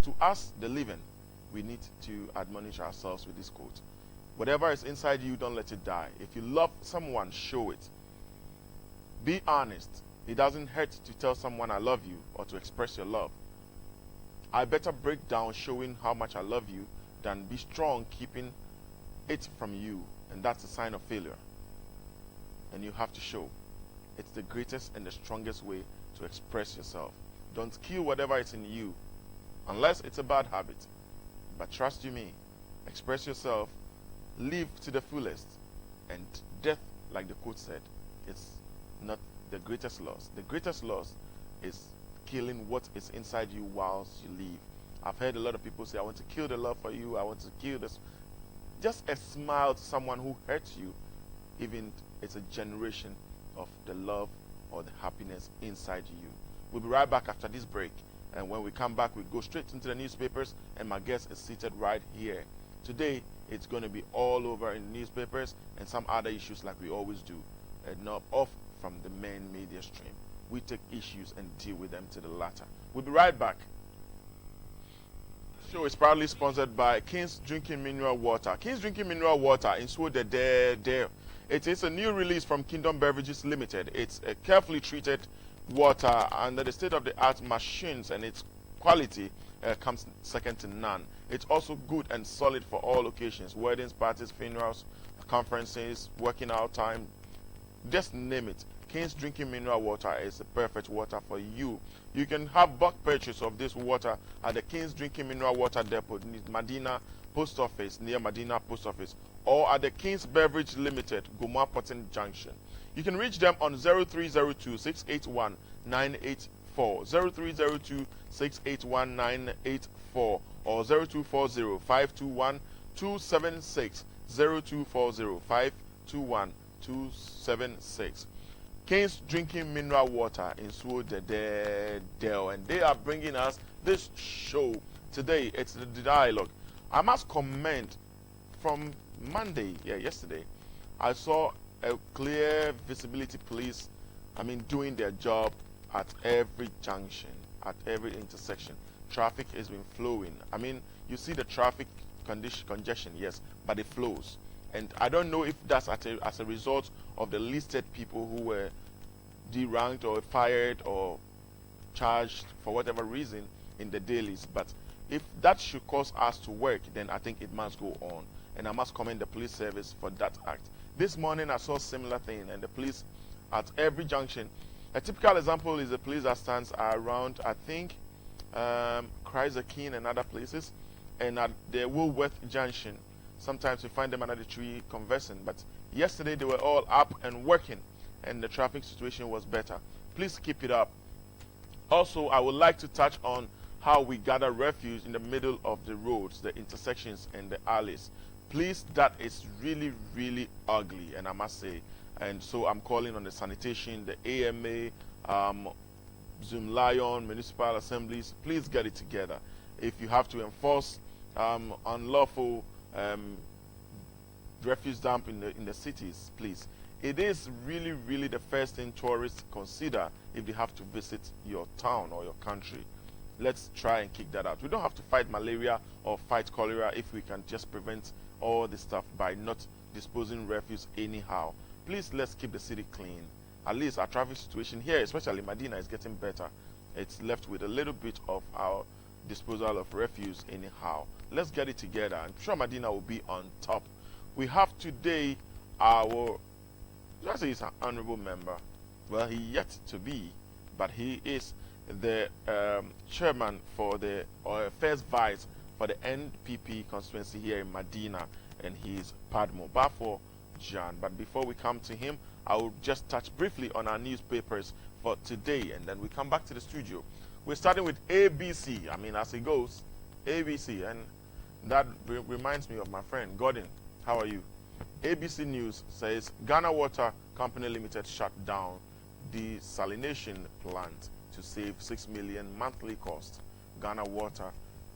to us, the living, we need to admonish ourselves with this quote. Whatever is inside you, don't let it die. If you love someone, show it. Be honest. It doesn't hurt to tell someone I love you or to express your love. I better break down showing how much I love you than be strong keeping it from you, and that's a sign of failure. And you have to show. It's the greatest and the strongest way to express yourself. Don't kill whatever is in you, unless it's a bad habit. But trust you me, express yourself, live to the fullest, and death, like the quote said, is not the greatest loss. The greatest loss is killing what is inside you whilst you live. I've heard a lot of people say, I want to kill the love for you, I want to kill this. Just a smile to someone who hurts you, even it's a generation of the love or the happiness inside you. We'll be right back after this break. And when we come back, we go straight into the newspapers, and my guest is seated right here. Today, it's going to be all over in the newspapers and some other issues like we always do. And not off from the main media stream. We take issues and deal with them to the latter. We'll be right back. The show is proudly sponsored by King's Drinking Mineral Water. King's Drinking Mineral Water in Swode there. It is a new release from Kingdom Beverages Limited. It's a carefully treated water under the state-of-the-art machines, and its quality comes second to none. It's also good and solid for all occasions: weddings, parties, funerals, conferences, working out time, just name it. King's Drinking Mineral Water is the perfect water for you. You can have bulk purchase of this water at the King's Drinking Mineral Water Depot in Medina Post Office, near Medina Post Office, or at the King's Beverage Limited, Goma Potting Junction. You can reach them on 0302 681 984, 0302 681 984, or 0240 521 276, 0240 521 276. King's Drinking Mineral Water in Swode Dell, and they are bringing us this show today. It's the dialogue. I must comment from Monday, yesterday, I saw a clear visibility police, doing their job at every junction, at every intersection. Traffic has been flowing. You see the traffic congestion, yes, but it flows. And I don't know if that's as a result of the listed people who were deranked or fired or charged for whatever reason in the dailies. But if that should cause us to work, then I think it must go on. And I must commend the police service for that act. This morning I saw a similar thing, and the police at every junction. A typical example is the police that stands around, I think, Chrysler King and other places, and at the Woolworth Junction. Sometimes we find them under the tree conversing, but yesterday they were all up and working, and the traffic situation was better. Please keep it up. Also, I would like to touch on how we gather refuse in the middle of the roads, the intersections and the alleys. Please, that is really, really ugly, and I must say. And so I'm calling on the sanitation, the AMA, Zoom Lion, municipal assemblies. Please get it together. If you have to enforce unlawful refuse dump in the cities, please. It is really, really the first thing tourists consider if they have to visit your town or your country. Let's try and kick that out. We don't have to fight malaria or fight cholera if we can just prevent all this stuff by not disposing refuse anyhow. Please, let's keep the city clean. At least our traffic situation here, especially Medina, is getting better. It's left with a little bit of our disposal of refuse anyhow. Let's get it together. I'm sure Medina will be on top. We have today our, just say he's an honorable member. Well, he yet to be, but he is the chairman for the, or first vice for the NPP constituency here in Medina, and he's Padmore Baffour Agyapong. But before we come to him, I will just touch briefly on our newspapers for today, and then we come back to the studio. We're starting with ABC. As it goes, ABC, and that reminds me of my friend Gordon. How are you? ABC News says Ghana Water Company Limited shut down desalination plant to save 6 million monthly cost. Ghana Water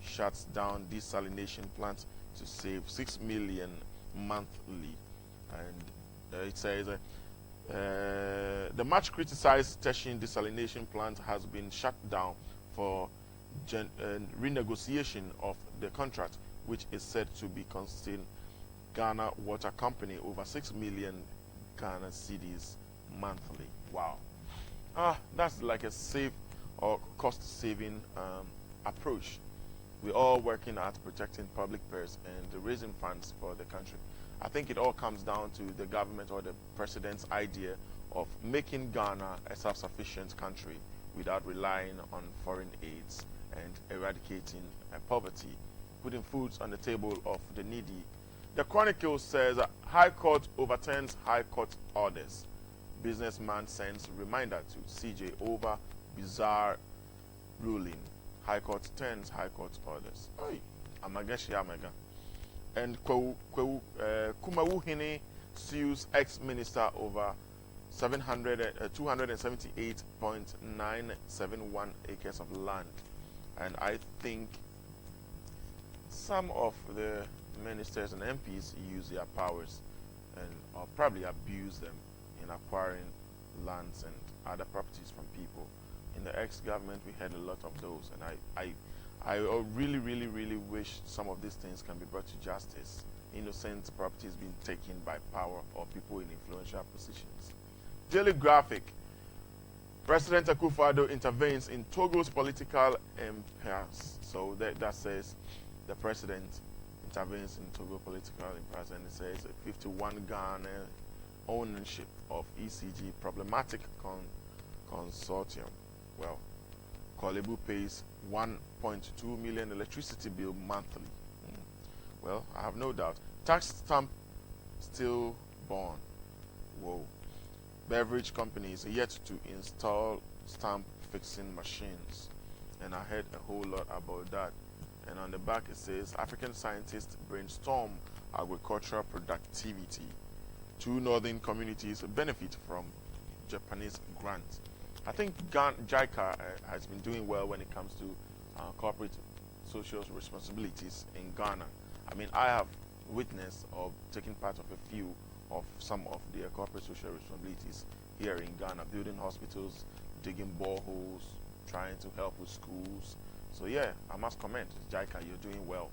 shuts down desalination plant to save 6 million monthly. And it says the much criticized Teshin desalination plant has been shut down for renegotiation of the contract, which is said to be costing Ghana Water Company over 6 million Ghana cedis monthly. Wow. That's like a safe or cost-saving approach. We're all working at protecting public purse and raising funds for the country. I think it all comes down to the government or the president's idea of making Ghana a self-sufficient country without relying on foreign aids and eradicating poverty, putting foods on the table of the needy. The Chronicle says High Court overturns High Court orders. Businessman sends reminder to CJ over bizarre ruling. High Court turns High Court orders. Oi, Amagashi Amaga. And Kumawuhine sues ex-minister over 278.971 acres of land. And I think some of the ministers and MPs use their powers and or probably abuse them in acquiring lands and other properties from people. In the ex-government, we had a lot of those, and I really, really, really wish some of these things can be brought to justice. Innocent properties being taken by power or people in influential positions. Daily Graphic. President Akufo-Addo intervenes in Togo's political impasse. So that says the president intervenes in Togo political impasse, and it says 51 Ghana ownership of ECG problematic consortium. Well, Kolebu pays 1.2 million electricity bill monthly. Well, I have no doubt. Tax stamp still born. Whoa. Beverage companies are yet to install stamp fixing machines. And I heard a whole lot about that. And on the back it says, African scientists brainstorm agricultural productivity. 2 northern communities benefit from Japanese grant. I think JICA has been doing well when it comes to corporate social responsibilities in Ghana. I mean, I have witnessed or taken part of a few of some of their corporate social responsibilities here in Ghana, building hospitals, digging boreholes, trying to help with schools. So yeah, I must comment, JICA, you're doing well.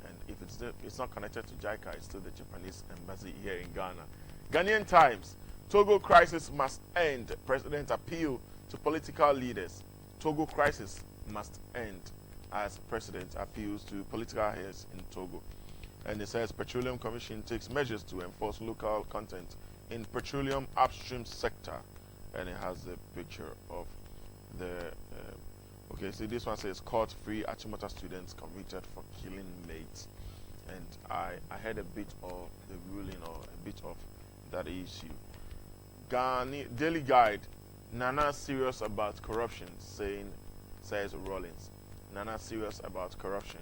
And if it's not connected to JICA, it's still the Japanese embassy here in Ghana. Ghanaian Times, Togo crisis must end. President appeal to political leaders. Togo crisis must end as president appeals to political heads in Togo. And it says Petroleum Commission takes measures to enforce local content in petroleum upstream sector. And it has a picture of the okay, so this one says court-free Achimota students convicted for killing mates. And I heard a bit of the ruling or a bit of that issue. Ghana Daily Guide, Nana serious about corruption, says Rollins. Nana serious about corruption,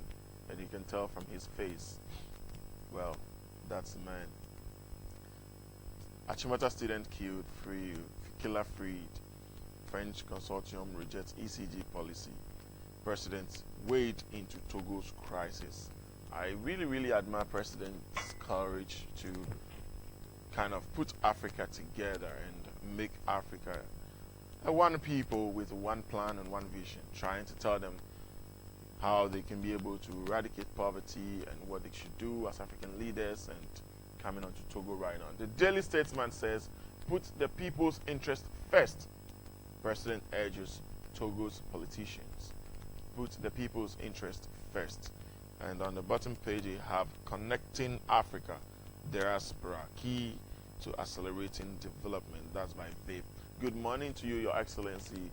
and you can tell from his face. Well, that's the man. Achimota student killed, killer freed. French consortium rejects ECG policy. President wade into Togo's crisis. I really, really admire President's courage to kind of put Africa together and make Africa one people with one plan and one vision, trying to tell them how they can be able to eradicate poverty and what they should do as African leaders, and coming on to Togo right now. The Daily Statesman says, put the people's interest first. President urges Togo's politicians. Put the people's interest first. And on the bottom page, you have Connecting Africa, Diaspora, Key to Accelerating Development. That's by Vape. Good morning to you, Your Excellency,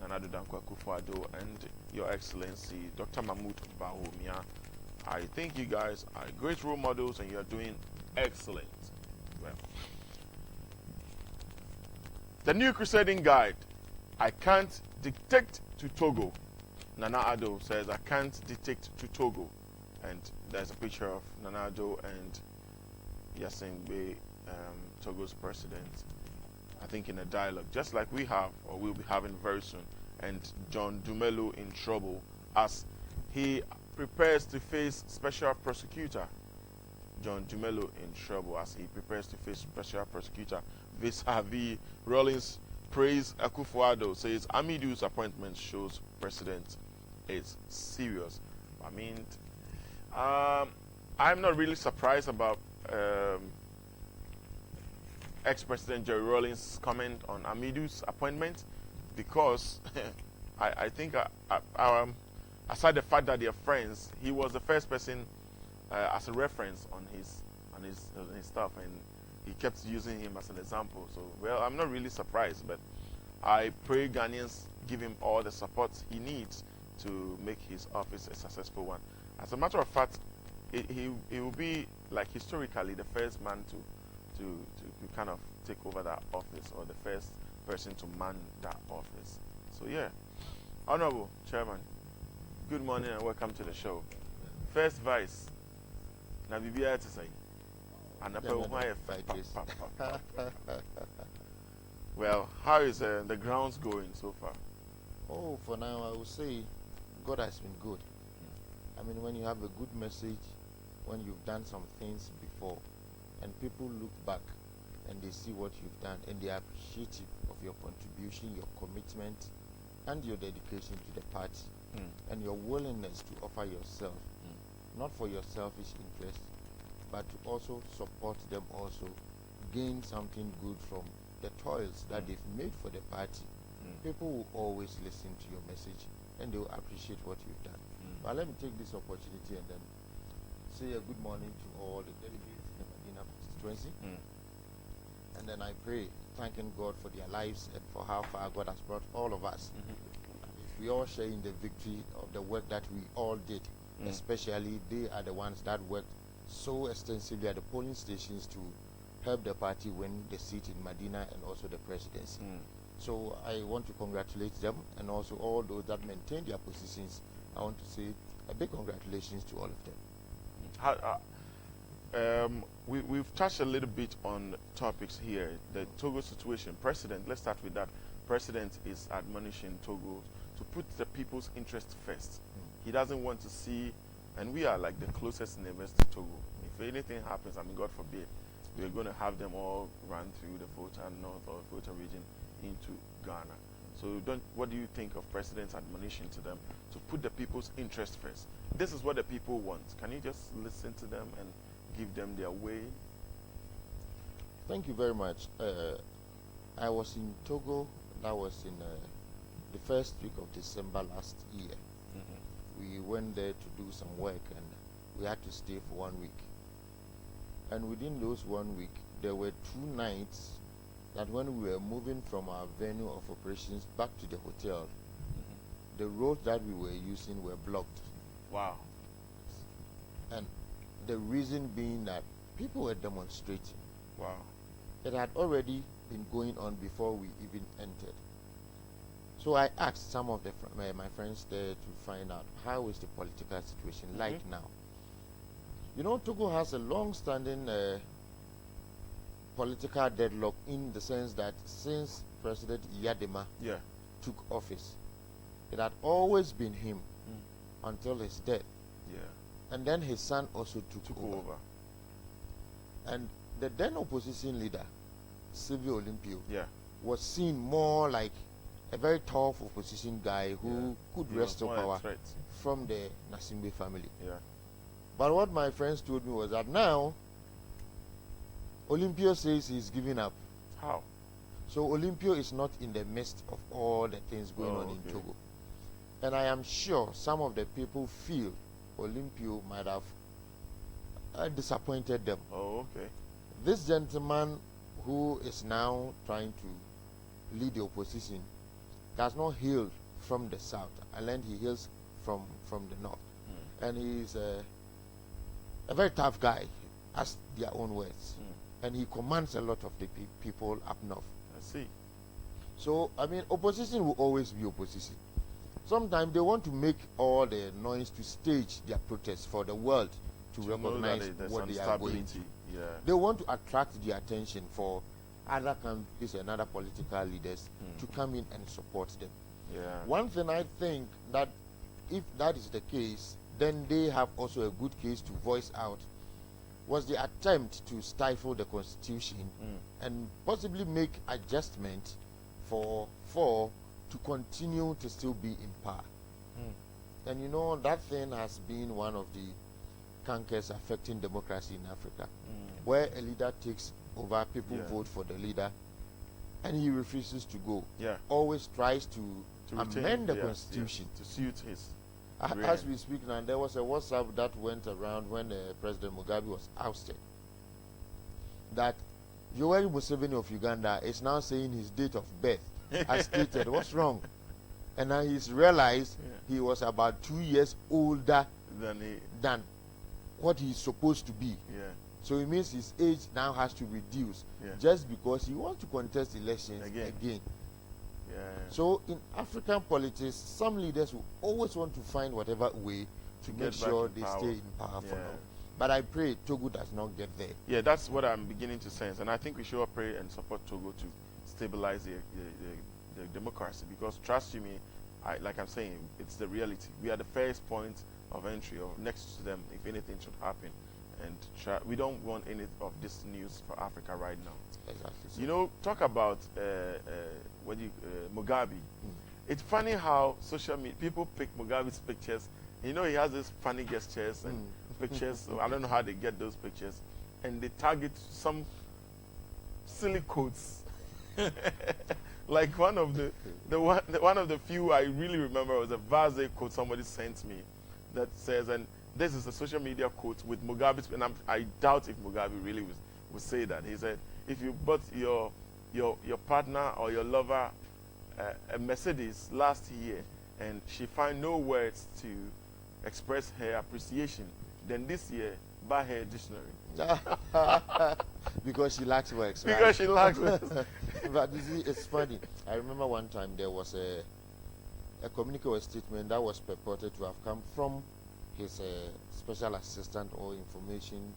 Nana Akufo-Addo, and Your Excellency, Dr. Mahmoud Bawumia. I think you guys are great role models and you're doing excellent. Well, the New Crusading Guide, I can't dictate to Togo. Nana Addo says, I can't dictate to Togo. And there's a picture of Nana Addo and Yassingbe, Togo's president, I think in a dialogue, just like we have or we'll be having very soon. And John Dumelo in trouble as he prepares to face special prosecutor. John Dumelo in trouble as he prepares to face special prosecutor vis-a-vis Rollins. Praise Akufo-Addo, says Amidu's appointment shows President is serious. I mean, I'm not really surprised about ex-President Jerry Rawlings' comment on Amidu's appointment, because I think aside the fact that they're friends, he was the first person as a reference on his stuff, and he kept using him as an example. So, well, I'm not really surprised, but I pray Ghanaians give him all the support he needs to make his office a successful one. As a matter of fact, he will be, like, historically the first man to kind of take over that office, or the first person to man that office. So yeah, Honorable Chairman, good morning and welcome to the show. First Vice, na bibia to say, and well, how is the grounds going so far? Oh, for now I would say God has been good. I mean, when you have a good message, when you've done some things before, and people look back and they see what you've done, and they are appreciative of your contribution, your commitment, and your dedication to the party, and your willingness to offer yourself, not for your selfish interest, but to also support them, also gain something good from the toils that they've made for the party. People will always listen to your message, and they will appreciate what you've done. But let me take this opportunity and then say a good morning to all the delegates in the Medina constituency. And then I pray, thanking God for their lives and for how far God has brought all of us. We all share in the victory of the work that we all did. Especially they are the ones that worked so extensively at the polling stations to help the party win the seat in Medina and also the presidency. So I want to congratulate them, and also all those that maintain their positions. I want to say a big congratulations to all of them. We've touched a little bit on topics here. The Togo situation. President, let's start with that. President is admonishing Togo to put the people's interest first. He doesn't want to see, and we are like the closest neighbors to Togo. If anything happens, I mean, God forbid, we're going to have them all run through the Volta North or Volta region into Ghana. So what do you think of President's admonition to them to put the people's interest first? This is what the people want. Can you just listen to them and give them their way? Thank you very much. I was in Togo. That was in the first week of December last year. We went there to do some work, and we had to stay for 1 week. And within those 1 week, there were 2 nights that when we were moving from our venue of operations back to the hotel, the roads that we were using were blocked. Wow. And the reason being that people were demonstrating. Wow. It had already been going on before we even entered. So I asked some of my friends there to find out how is the political situation like now. You know, Togo has a long-standing political deadlock, in the sense that since President Yadema took office, it had always been him until his death. And then his son also took over. And the then opposition leader, Sylvio Olympio, was seen more like a very tough opposition guy who could wrestle power from the Nasimbe family. But what my friends told me was that now Olympio says he's giving up. How? So Olympio is not in the midst of all the things going on in Togo. And I am sure some of the people feel Olympio might have disappointed them. This gentleman who is now trying to lead the opposition does not hail from the south. I learned he hails from the north. And he's a very tough guy, as their own words. And he commands a lot of the people up north. I see. So, I mean, opposition will always be opposition. Sometimes they want to make all the noise to stage their protests for the world to recognize what they are going to. They want to attract the attention for other countries and other political leaders to come in and support them. One thing I think that if that is the case, then they have also a good case to voice out, was the attempt to stifle the constitution and possibly make adjustment for to continue to still be in power. And you know, that thing has been one of the cankers affecting democracy in Africa, where a leader takes over, people vote for the leader, and he refuses to go. Yeah. Always tries to retain, amend the constitution to suit his. As we speak now, there was a WhatsApp that went around when President Mugabe was ousted, that Yoweri Museveni of Uganda is now saying his date of birth as stated. What's wrong? And now he's realized he was about 2 years older than what he's supposed to be. Yeah. So it means his age now has to reduce just because he wants to contest elections again. Yeah. So in African politics, some leaders will always want to find whatever way to make sure they stay in power for now. But I pray Togo does not get there. Yeah, that's what I'm beginning to sense. And I think we should all pray and support Togo to stabilize the democracy. Because trust you me, like I'm saying, it's the reality. We are the first point of entry, or next to them, if anything should happen. And we don't want any of this news for Africa right now. Exactly. So. You know, talk about Mugabe. It's funny how social media people pick Mugabe's pictures. You know, he has these funny gestures and pictures. So I don't know how they get those pictures, and they target some silly quotes. Like one of the few I really remember was a Vase quote somebody sent me that says, and this is a social media quote with Mugabe's, and I doubt if Mugabe really would say that. He said, if you bought your partner or your lover a Mercedes last year and she find no words to express her appreciation, then this year buy her a dictionary. Because she lacks words. Because right? she lacks words. But you see, it's funny. I remember one time there was a communique or a statement that was purported to have come from his special assistant or information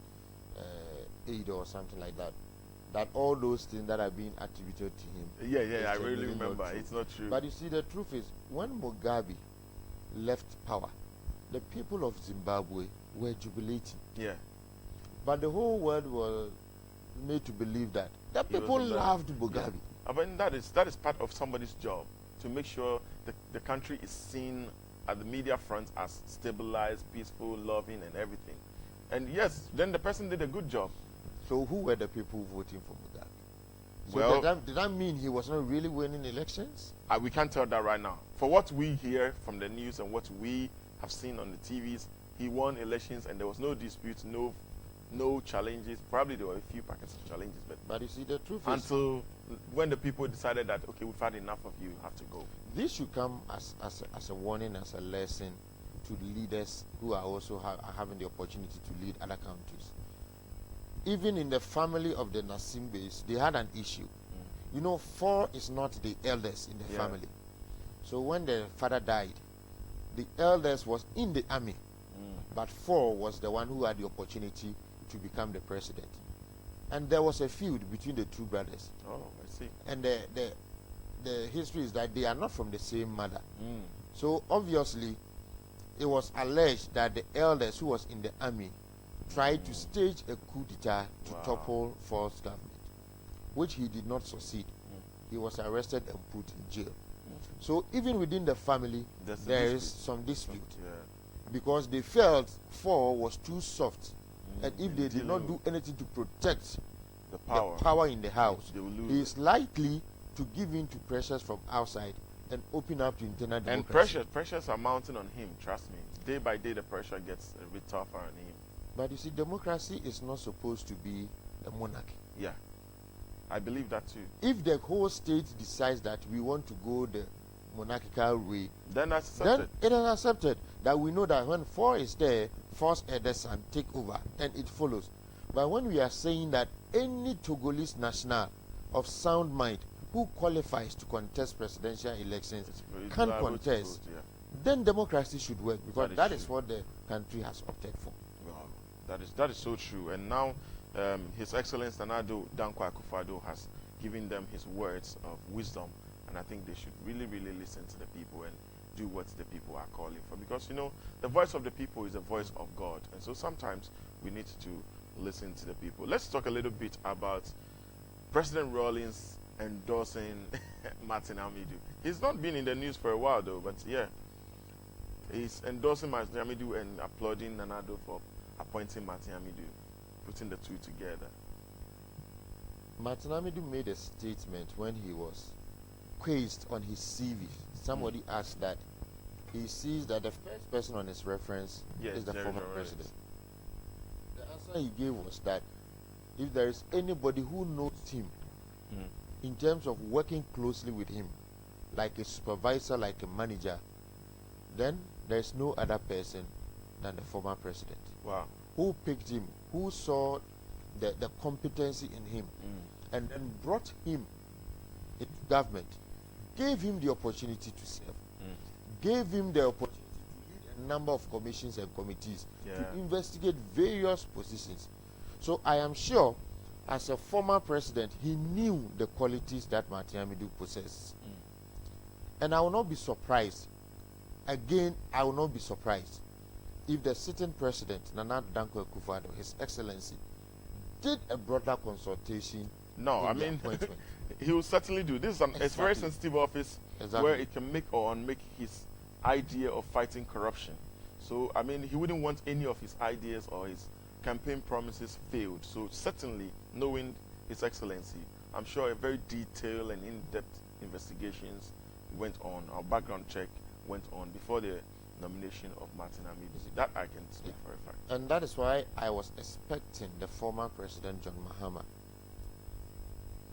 aide or something like that. That all those things that are being attributed to him. Yeah, I really remember. It's not true. But you see, the truth is, when Mugabe left power, the people of Zimbabwe were jubilating. Yeah. But the whole world was made to believe that the people loved Mugabe. Yeah. I mean, that is part of somebody's job, to make sure the country is seen at the media front as stabilized, peaceful, loving, and everything. And yes, then the person did a good job. So who were the people voting for Mugabe? So well, did that mean he was not really winning elections? We can't tell that right now. For what we hear from the news and what we have seen on the TVs, he won elections and there was no dispute, no challenges. Probably there were a few packets of challenges, but you see, the truth is, until when the people decided that, okay, we've had enough of you, you have to go. This should come as a warning, as a lesson to leaders who are also having the opportunity to lead other countries. Even in the family of the Nasimbes, they had an issue. You know, 4 is not the eldest in the family. So when the father died, the eldest was in the army, but 4 was the one who had the opportunity to become the president. And there was a feud between the 2 brothers. Oh, I see. And the history is that they are not from the same mother. So obviously, it was alleged that the eldest, who was in the army, tried to stage a coup d'etat to topple false government, which he did not succeed. He was arrested and put in jail. So even within the family, there is some dispute. Because they felt 4 was too soft. And if they did not do anything to protect the power in the house, he is likely to give in to pressures from outside and open up to internal democracy. And pressures are mounting on him, trust me. Day by day, the pressure gets a bit tougher on him. But you see, democracy is not supposed to be a monarchy. Yeah, I believe that too. If the whole state decides that we want to go the monarchical way, then it is accepted. That we know that when 4 is there, 4's eldest son take over, and it follows. But when we are saying that any Togolese national of sound mind who qualifies to contest presidential elections can contest, then democracy should work, because that is what the country has opted for. That is so true. And now His Excellency Nana-Addo Dankwa Akufo-Addo has given them his words of wisdom, and I think they should really, really listen to the people and do what the people are calling for. Because, you know, the voice of the people is the voice of God, and so sometimes we need to listen to the people. Let's talk a little bit about President Rawlings endorsing Martin Amidu. He's not been in the news for a while, though, but yeah. He's endorsing Martin Amidu and applauding Nanado for appointing Martin Amidu, putting the two together. Martin Amidu made a statement when he was quizzed on his CV. Somebody asked that he sees that the first person on his reference is the former president. The answer he gave was that if there is anybody who knows him in terms of working closely with him, like a supervisor, like a manager, then there is no other person than the former president. Wow. Who picked him, who saw the competency in him, and then brought him into government, gave him the opportunity to serve, gave him the opportunity to lead a number of commissions and committees to investigate various positions. So I am sure, as a former president, he knew the qualities that Martin Amidu possesses. And I will not be surprised, again, I will not be surprised if the sitting president, Nana Danko Akufo-Addo, His Excellency, did a broader consultation. No, I mean, he will certainly do. This is a very sensitive office where it can make or unmake his idea of fighting corruption. So, I mean, he wouldn't want any of his ideas or his campaign promises failed. So, certainly, knowing His Excellency, I'm sure a very detailed and in-depth investigations went on, our background check went on before the nomination of Martin Amidu. That I can speak for a fact. And that is why I was expecting the former President John Mahama.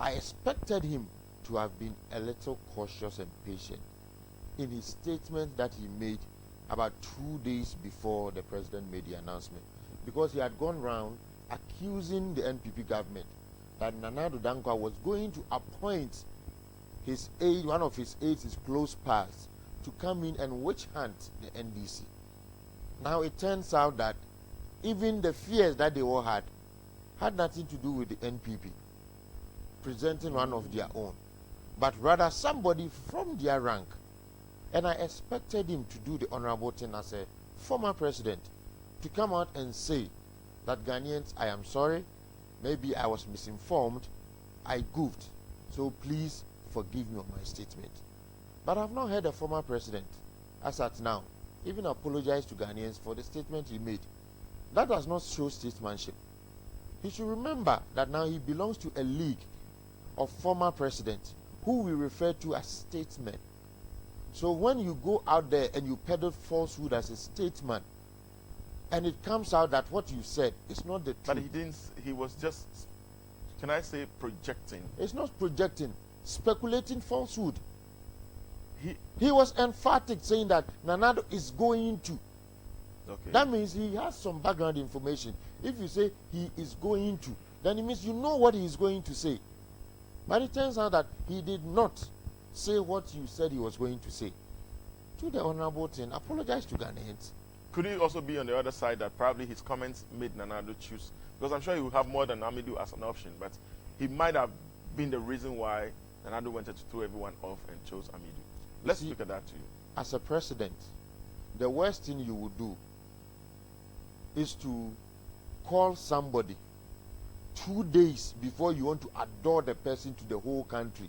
I expected him to have been a little cautious and patient in his statement that he made about 2 days before the president made the announcement, because he had gone round accusing the NPP government that Nana Addo Dankwa was going to appoint his aide, one of his aides, his close pals, to come in and witch hunt the NDC. Now it turns out that even the fears that they all had nothing to do with the NPP presenting one of their own, but rather somebody from their rank. And I expected him to do the honorable thing as a former president, to come out and say that Ghanaians, I am sorry, maybe I was misinformed, I goofed, so please forgive me on my statement. But I've not heard a former president, as at now, even apologize to Ghanaians for the statement he made. That does not show statesmanship. He should remember that now he belongs to a league of former presidents who we refer to as statesmen. So when you go out there and you peddle falsehood as a statesman, and it comes out that what you said is not the truth. But he didn't, he was just, can I say, projecting. It's not projecting, speculating falsehood. He was emphatic saying that Nana Addo is going to. Okay. That means he has some background information. If you say he is going to, then it means you know what he is going to say. But it turns out that he did not say what you said he was going to say. Do the honorable thing, apologize to Ghanaians. Could it also be on the other side that probably his comments made Nana Addo choose? Because I'm sure he would have more than Amidu as an option, but he might have been the reason why Nana Addo wanted to throw everyone off and chose Amidu. Let's look at that too. As a president, the worst thing you would do is to call somebody 2 days before you want to adore the person to the whole country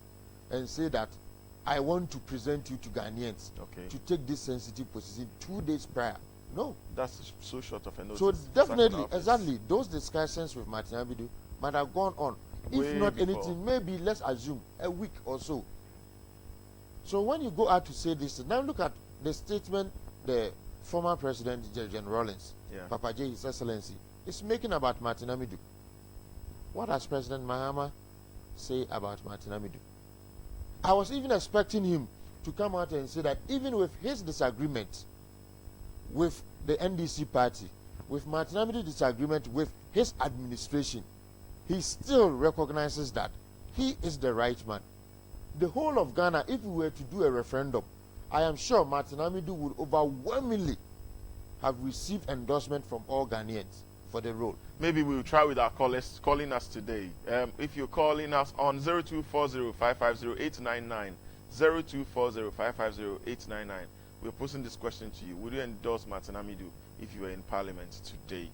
and say that I want to present you to Ghanaians to take this sensitive position 2 days prior. No. That's so short of a notice. So definitely, exactly, those discussions with Martin Amidu might have gone on. If not anything, maybe let's assume a week or so. So when you go out to say this, now look at the statement the former president, Jen Rawlings, Papa J, His Excellency, is making about Martin Amidu. What does President Mahama say about Martin Amidu? I was even expecting him to come out and say that even with his disagreement with the NDC party, with Martin Amidu's disagreement with his administration, he still recognizes that he is the right man. The whole of Ghana, if we were to do a referendum, I am sure Martin Amidu would overwhelmingly have received endorsement from all Ghanaians for the role. Maybe we'll try with our callers calling us today. If you're calling us on 0240-550-899, 0240-550-899, we're posing this question to you. Would you endorse Martin Amidu if you were in Parliament today?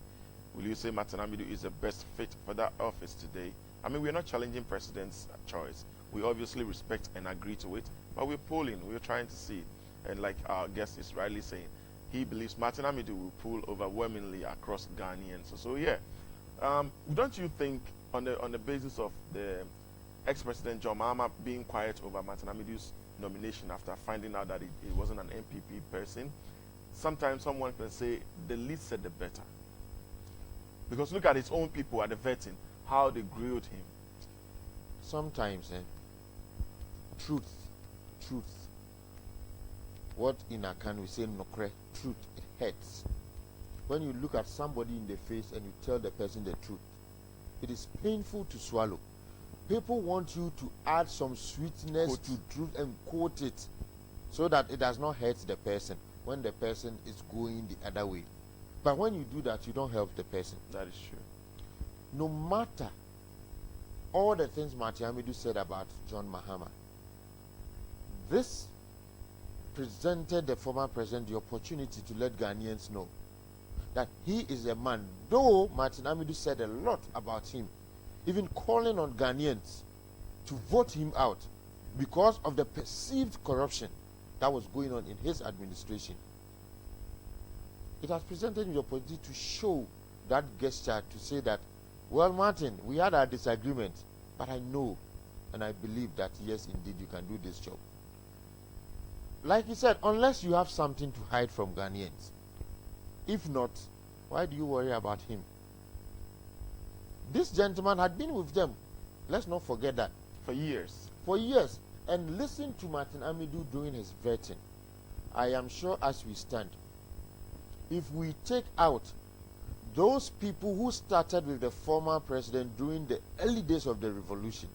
Will you say Martin Amidu is the best fit for that office today? I mean, we're not challenging President's choice. We obviously respect and agree to it, but we're polling, we're trying to see. And like our guest is rightly saying, he believes Martin Amidu will pull overwhelmingly across Ghanaians. So yeah, don't you think on the basis of the ex-president John Mahama being quiet over Martin Amidu's nomination after finding out that it wasn't an MPP person, sometimes someone can say the least said the better? Because look at his own people at the vetting, how they grilled him. Sometimes, truth. What in Akan we say nokre, truth, it hurts. When you look at somebody in the face and you tell the person the truth, it is painful to swallow. People want you to add some sweetness to truth and quote it so that it does not hurt the person when the person is going the other way. But when you do that, you don't help the person. That is true. No matter all the things Martin Amidu said about John Mahama, this presented the former president the opportunity to let Ghanaians know that he is a man, though Martin Amidu said a lot about him, even calling on Ghanaians to vote him out because of the perceived corruption that was going on in his administration. It has presented him the opportunity to show that gesture, to say that, well, Martin, we had our disagreement, but I know and I believe that, yes, indeed, you can do this job. Like he said, unless you have something to hide from Ghanaians. If not, why do you worry about him? This gentleman had been with them. Let's not forget that. For years. For years. And listen to Martin Amidu during his vetting. I am sure as we stand, if we take out those people who started with the former president during the early days of the revolution,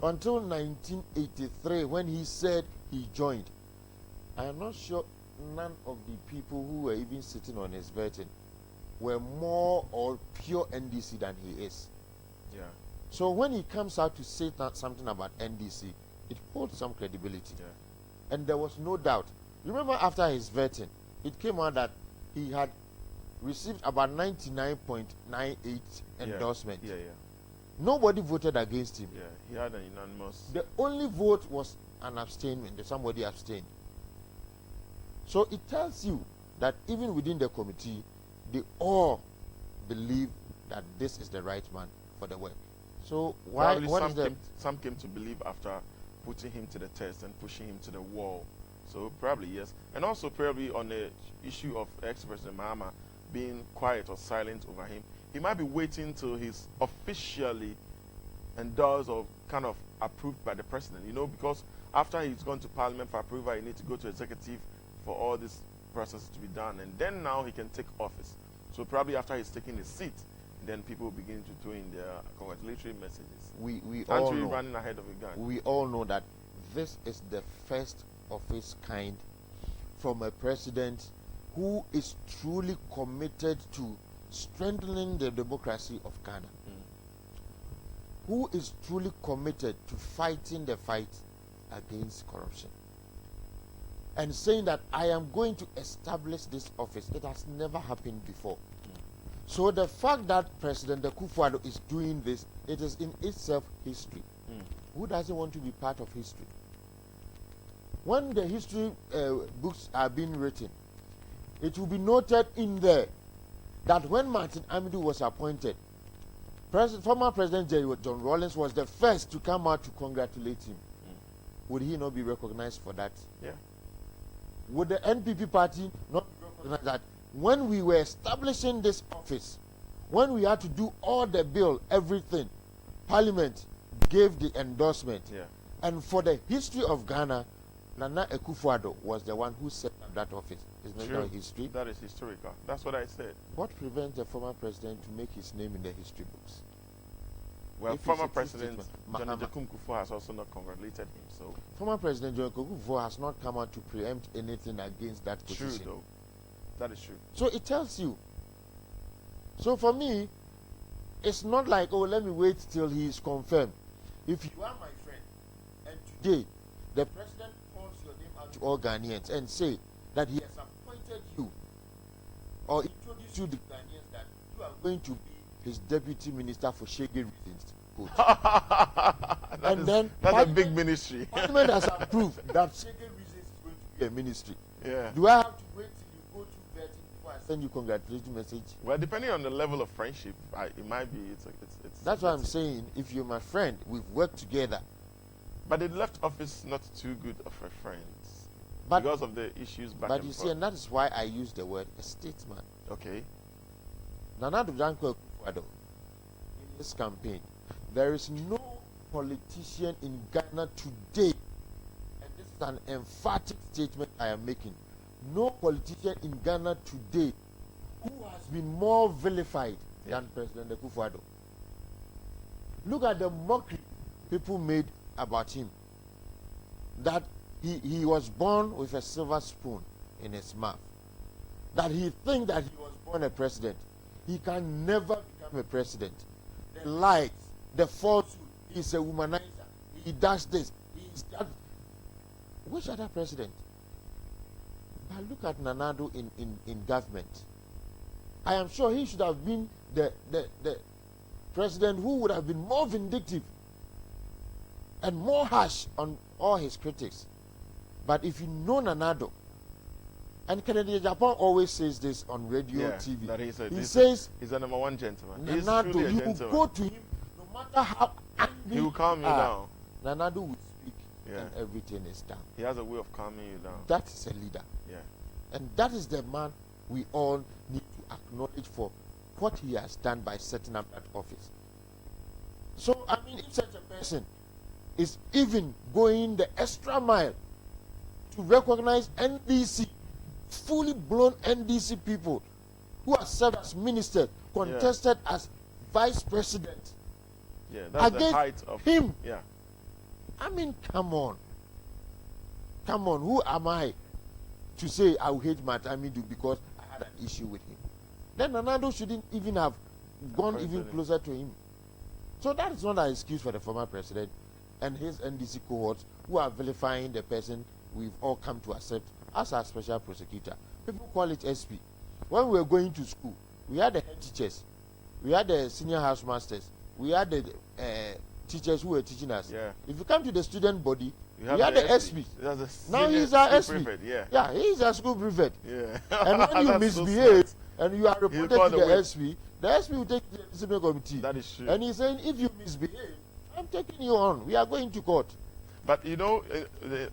until 1983 when he said he joined, I am not sure none of the people who were even sitting on his vetting were more or pure NDC than he is. Yeah. So when he comes out to say something about NDC, it holds some credibility. Yeah. And there was no doubt. Remember, after his vetting, it came out that he had received about 99.98 endorsement. Yeah. Nobody voted against him. Yeah, he had an unanimous. The only vote was an abstainment. Somebody abstained. So it tells you that even within the committee, they all believe that this is the right man for the work. So why? Some came to believe after putting him to the test and pushing him to the wall. So probably yes, and also probably on the issue of ex-president Mahama being quiet or silent over him, he might be waiting till he's officially endorsed or kind of approved by the president. You know, because after he's gone to Parliament for approval, he needs to go to executive for all this process to be done, and then now he can take office. So probably after he's taking his seat, then people will begin to throw in their congratulatory messages. We all know, running ahead of a gun. We all know that this is the first of its kind from a president who is truly committed to strengthening the democracy of Ghana, who is truly committed to fighting the fight against corruption, and saying that I am going to establish this office. It has never happened before. So the fact that President Akufo-Addo is doing this, it is in itself history. Who doesn't want to be part of history? When the history books are being written, it will be noted in there that when Martin Amidu was appointed, former President John Rawlings was the first to come out to congratulate him. Would he not be recognized for that? Yeah. Would the NPP party not recognize that when we were establishing this office, when we had to do all the bill, everything, Parliament gave the endorsement. Yeah. And for the history of Ghana, Nana Akufo-Addo was the one who set up that office. Isn't that history? That is historical. That's what I said. What prevents the former president to make his name in the history books? Well, former President John Kufuor has also not congratulated him. So former President John Kufuor has not come out to preempt anything against that position. True, though. That is true. So it tells you. So for me, it's not like, oh, let me wait till he is confirmed. If you are my friend, and today the president calls your name out to all Ghanaians and say that he has appointed you or introduced you to Ghanaians that you are going to be his deputy minister for shaggy reasons. That's a big ministry. Parliament has approved that shaggy reasons is going to be a ministry. Yeah. Do I have to wait till you send you congratulatory message? Well, depending on the level of friendship, it might be. That's what I'm saying. If you're my friend, we've worked together. But they left office not too good of a friend because of the issues back But and you forth. see, and that is why I use the word a statesman. Okay. Nana Danko Akufo-Addo, in this campaign, there is no politician in Ghana today, and this is an emphatic statement I am making, no politician in Ghana today who has been more vilified than President Akufo-Addo. Look at the mockery people made about him, that he was born with a silver spoon in his mouth, that he thinks that he was born a president. He can never become a president. The lies, the falsehood, he's a womanizer, he does this, he's that. Which other president? But look at Nanado in government. I am sure he should have been the president who would have been more vindictive and more harsh on all his critics. But if you know Nanado, and Kennedy Agyapong always says this on radio, TV. That he says he's a number one gentleman. Nanado, he's truly a you gentleman. will go to him no matter how angry He will calm you down. Nanado will speak Yeah. and everything is done. He has a way of calming you down. That is a leader. Yeah. And that is the man we all need to acknowledge for what he has done by setting up that office. So, I mean, if such a person is even going the extra mile to recognize NDC, fully blown NDC people who have served as ministers, contested as vice president, Yeah, that's the against height of him. Yeah. I mean, come on. Come on, who am I to say I will hate Matamidu because I had an issue with him? Then Nanado shouldn't even have gone even closer to him. So that is not an excuse for the former president and his NDC cohorts who are vilifying the person we've all come to accept as our special prosecutor. People call it SP. When we were going to school, we had the head teachers, we had the senior house masters, we had the teachers who were teaching us. Yeah. If you come to the student body, We we had the SP. Now he's our SP. Prefect, yeah. Yeah, he's a school prefect. Yeah. And when you That's so misbehave and you are reported call to the the whip. SP, the SP will take the disciplinary committee. That is true. And he's saying, if you misbehave, I'm taking you on. We are going to court. But you know,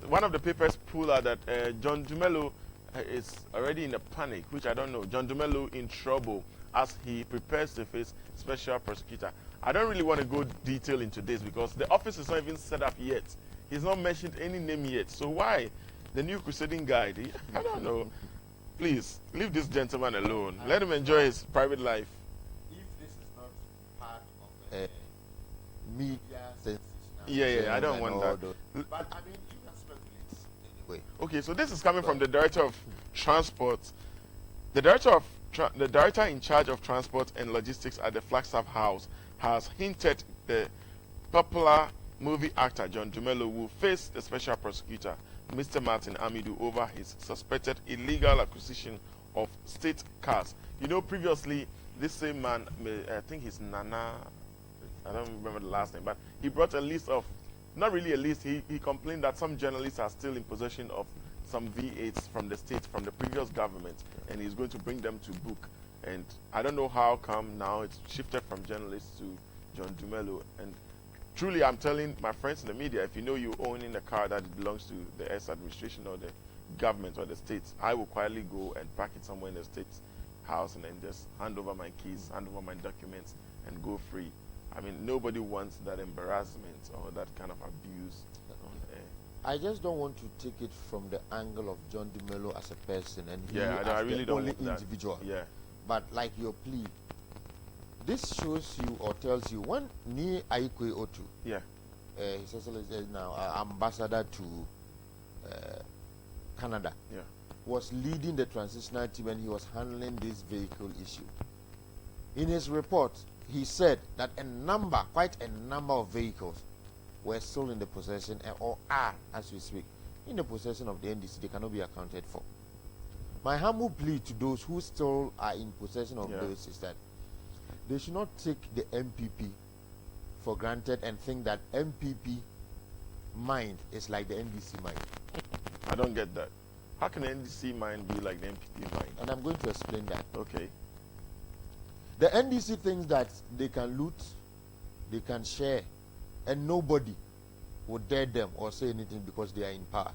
one of the papers pulled out that John Dumelo is already in a panic, which I don't know. John Dumelo in trouble as he prepares to face special prosecutor. I don't really want to go detail into this because the office is not even set up yet. He's not mentioned any name yet. So why the new crusading guide? I don't know. Please leave this gentleman alone. Let him enjoy his private life. If this is not part of a media sensation. Yeah, I don't want that. But I mean, you can speculate anyway. Okay, so this is coming from the director of transport. The director in charge of transport and logistics at the Flagstaff House has hinted the popular movie actor John Dumelo will face the special prosecutor, Mr. Martin Amidu, over his suspected illegal acquisition of state cars. You know, previously, this same man, I think he's Nana, I don't remember the last name, but he brought a list of, not really a list, he complained that some journalists are still in possession of some V8s from the state, from the previous government, and he's going to bring them to book. And I don't know how come now it's shifted from journalists to John Dumelo. And truly, I'm telling my friends in the media, if you know you owning a car that belongs to the S administration or the government or the states, I will quietly go and park it somewhere in the state house and then just hand over my keys, hand over my documents, and go free. I mean, nobody wants that embarrassment or that kind of abuse on air. I just don't want to take it from the angle of John Dumelo as a person and he Yeah, as I really the don't only want that. individual. Yeah. But like your plea, this shows you or tells you when Ni Aikwe Otu, Yeah. His Excellency is now ambassador to Canada, Yeah. was leading the transitional team and he was handling this vehicle issue. In his report, he said that quite a number of vehicles were still in the possession or are, as we speak, in the possession of the NDC. They cannot be accounted for. My humble plea to those who still are in possession of those is that they should not take the MPP for granted and think that MPP mind is like the NDC mind. I don't get that. How can the NDC mind be like the NPP mind? And I'm going to explain that. Okay. The NDC thinks that they can loot, they can share, and nobody would dare them or say anything because they are in power.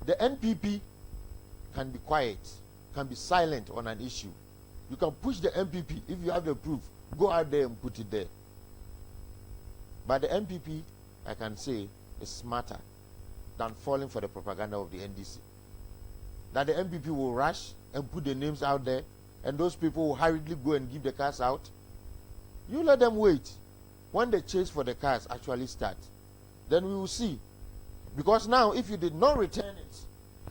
The NPP can be quiet, can be silent on an issue. You can push the NPP if you have the proof. Go out there and put it there. But the NPP, I can say, is smarter than falling for the propaganda of the NDC. That the NPP will rush and put the names out there, and those people will hurriedly go and give the cars out. You let them wait. When the chase for the cars actually starts, then we will see. Because now, if you did not return it,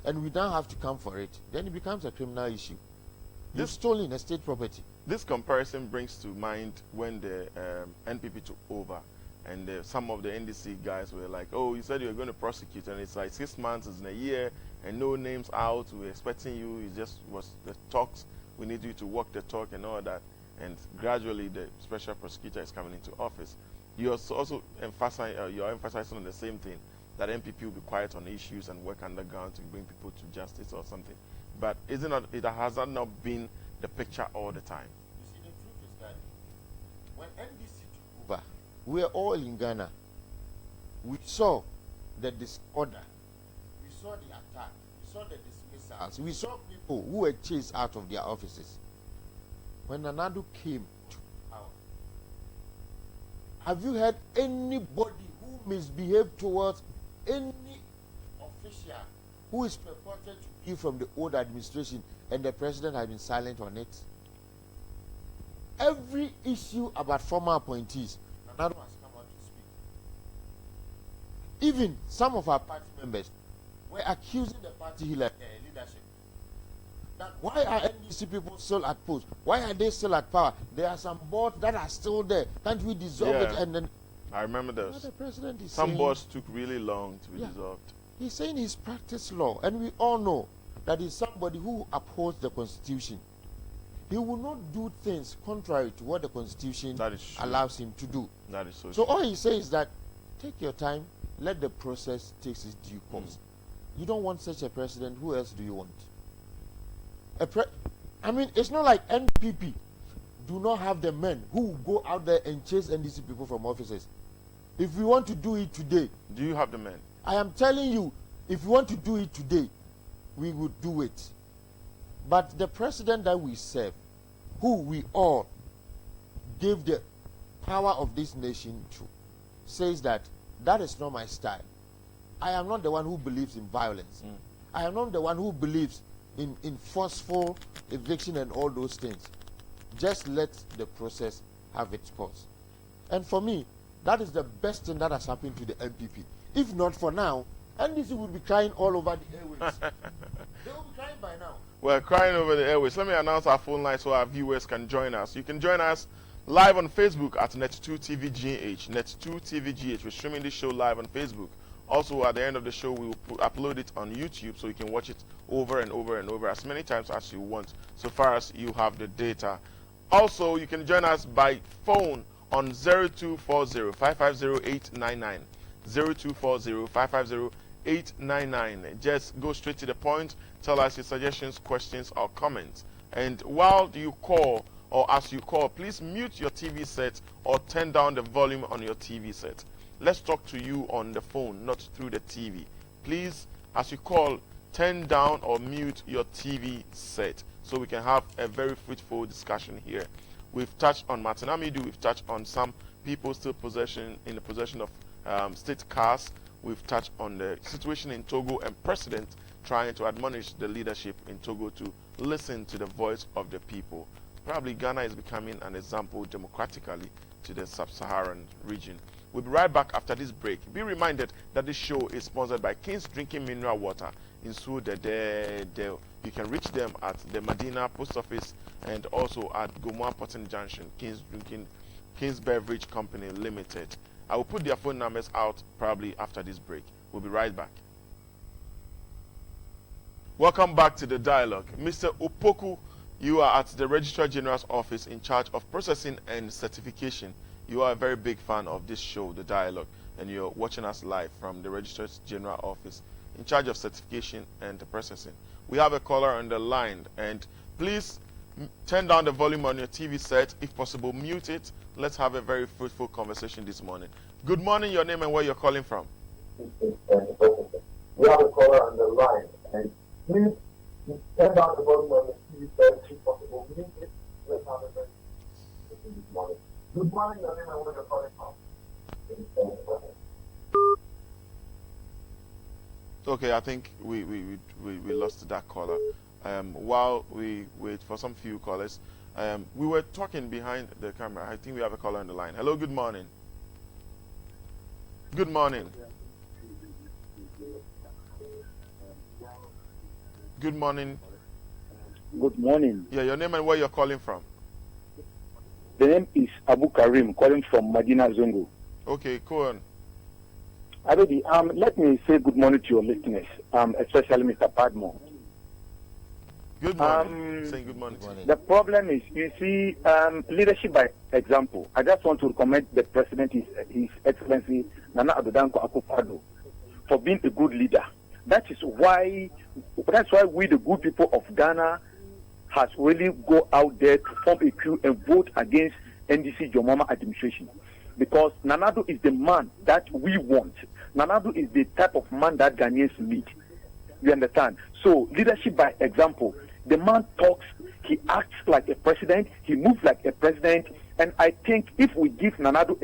and we now have to come for it, then it becomes a criminal issue. You've stolen a state property. This comparison brings to mind when the NPP took over, and some of the NDC guys were like, oh, you said you were going to prosecute, and it's like 6 months, it's in a year, and no names out, we're expecting you, it just was the talks, we need you to walk the talk and all that, and gradually the special prosecutor is coming into office. You're also emphasizing on the same thing, that NPP will be quiet on issues and work underground to bring people to justice or something. But has that not been the picture all the time? You see, the truth is that when NDC took over, we were all in Ghana. We saw the disorder, we saw the attack, we saw the dismissals, we saw people who were chased out of their offices. When Nanado came to power, have you heard anybody who misbehaved towards any official who is purported to be from the old administration and the president has been silent on it? Every issue about former appointees, Nanado has come out to speak. Even some of our party members were accusing the party leadership that why are NDC people still at post? Why are they still at power? There are some boards that are still there. Can't we dissolve it? And then I remember those. The president is some boards took really long to be dissolved. He's saying he's practiced law, and we all know that he's somebody who upholds the Constitution. He will not do things contrary to what the Constitution allows him to do. That is so. So all he says is that take your time, let the process take its due course. You don't want such a president. Who else do you want? I mean, it's not like NPP do not have the men who go out there and chase NDC people from offices. If we want to do it today, do you have the men? I am telling you, if we want to do it today, we would do it. But the president that we serve, who we all gave the power of this nation to, says that is not my style. I am not the one who believes in violence. I am not the one who believes in forceful eviction and all those things. Just let the process have its course. And for me, that is the best thing that has happened to the NPP. If not for now, NDC would be crying all over the airways. They will be crying by now. We're crying over the airways. Let me announce our phone line so our viewers can join us. You can join us live on Facebook at Net2 TV GH. Net2 TV GH. We're streaming this show live on Facebook. Also, at the end of the show, we will upload it on YouTube so you can watch it over and over and over as many times as you want, so far as you have the data. Also, you can join us by phone on 0240-550-899. 0240-550-899. Just go straight to the point. Tell us your suggestions, questions, or comments. And while you call, or as you call, please mute your TV set or turn down the volume on your TV set. Let's talk to you on the phone, not through the TV. Please, as you call, turn down or mute your TV set so we can have a very fruitful discussion here. We've touched on Martin Amidu. We've touched on some people still in the possession of state cars. We've touched on the situation in Togo and President trying to admonish the leadership in Togo to listen to the voice of the people. Probably Ghana is becoming an example democratically to the sub-Saharan region. We'll be right back after this break. Be reminded that this show is sponsored by King's Drinking Mineral Water in Sude. You can reach them at the Medina Post Office and also at Gomwa Potting Junction, King's Beverage Company Limited. I will put their phone numbers out probably after this break. We'll be right back. Welcome back to the dialogue. Mr. Opoku, you are at the Registrar General's office in charge of processing and certification. You are a very big fan of this show, The Dialogue, and you're watching us live from the Registrar General office in charge of certification and processing. We have a caller on the line, and please turn down the volume on your TV set. If possible, mute it. Let's have a very fruitful conversation this morning. Good morning, your name and where you're calling from. We have a caller on the line, and please turn down the volume on the TV set. If possible, mute it. Let's have a very fruitful this morning. Good morning, your name and where you're calling from. Okay, I think we lost that caller. While we wait for some few callers, we were talking behind the camera. I think we have a caller on the line. Hello, good morning. Good morning. Good morning. Good morning. Yeah, your name and where you're calling from. The name is Abu Karim, calling from Medina Zongo. Okay, go on. Abedi, let me say good morning to your listeners, especially Mr. Padmore. Good morning. Saying good morning. The problem is, you see, leadership by example. I just want to recommend the President, His Excellency Nana Addo Dankwa Akufo-Addo, for being a good leader. That's why we, the good people of Ghana, has really go out there to form a queue and vote against NDC Jomama administration. Because Nanado is the man that we want. Nanado is the type of man that Ghanaians need. You understand? So, leadership by example. The man talks, he acts like a president, he moves like a president, and I think if we give Nanado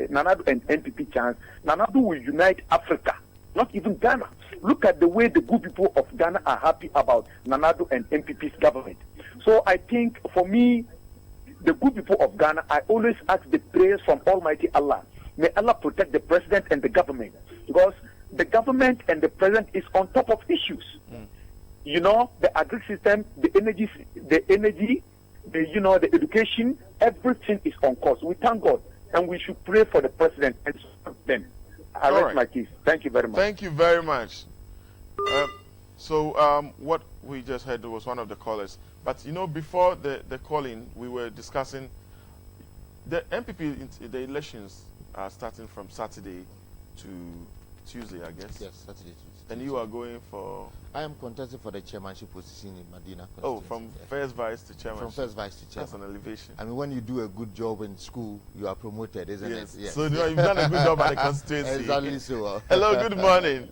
and NPP chance, Nanado will unite Africa, not even Ghana. Look at the way the good people of Ghana are happy about Nanado and NPP's government. So I think, for me, the good people of Ghana, I always ask the prayers from Almighty Allah. May Allah protect the president and the government, because the government and the president is on top of issues. You know, the agri system, the energy, the education, everything is on course. We thank God, and we should pray for the president and support them. I rest my case. Thank you very much. Thank you very much. What we just heard was one of the callers. But, you know, before the calling, we were discussing the MPP, the elections are starting from Saturday to Tuesday, I guess. Yes, Saturday, Tuesday. And you are going for? I am contesting for the chairmanship position in Medina. Oh, from first vice to chairman. From first vice to chairman. That's an elevation. I mean, when you do a good job in school, you are promoted, isn't it? Yes. So you've done a good job at the constituency. Exactly so. Hello, good morning.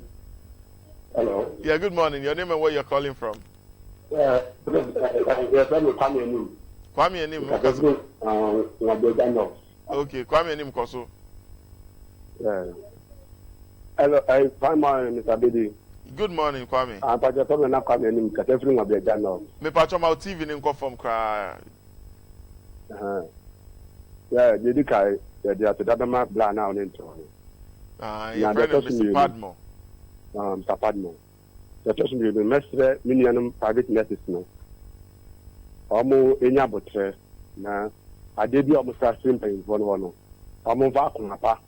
Hello. Yeah, good morning. Your name and where you're calling from? Yes, Kwame Anim. Kwame Anim. Okay, Kwame Anim Koso. Yeah. Hello, I find my Mr. Bidi. Good morning, Kwame. I'm Padmore Baffour Agyapong. Katefring of the Ghana. Me patcho ma TV ni nko from kra. Yeah, the guy, they are to Dabama Bla now into. Your friend Mr. Padmore. Mr. Padmore. The person will be mestre minianum private nurses no. Omo enya botre na ade bi omo sa simple info no no. Omo va kunapa